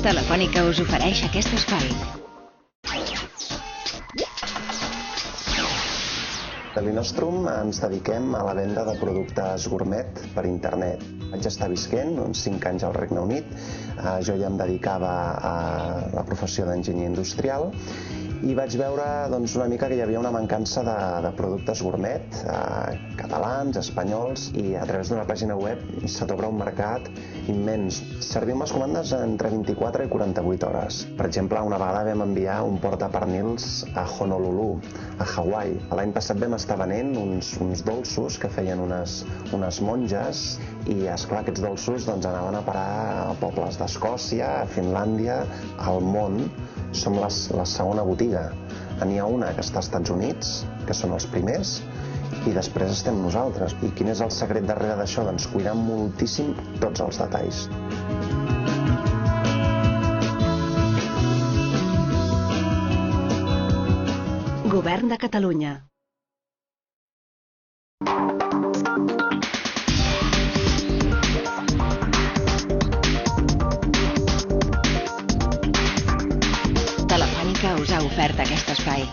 Telefònica us ofereix aquest espai. A l'Inostrum ens dediquem a la venda de productes gourmet per internet. Vaig estar visquent uns 5 anys al Regne Unit. Jo ja em dedicava a la professió d'enginyer industrial i vaig veure una mica que hi havia una mancança de productes gourmet, catalans, espanyols, i a través d'una pàgina web se t'obre un mercat immens. Servim les comandes entre 24 i 48 hores. Per exemple, una vegada vam enviar un portapernils a Honolulu, a Hawaii. L'any passat vam estar venent uns dolços que feien unes monges i, esclar, aquests dolços anaven a parar a pobles d'Escòcia, a Finlàndia, al món. Som la segona botiga. N'hi ha una que està als Estats Units, que són els primers, i després estem nosaltres. I quin és el secret darrere d'això? Doncs cuidar moltíssim tots els detalls. Govern de Catalunya. Telefònica us ha ofert aquest espai.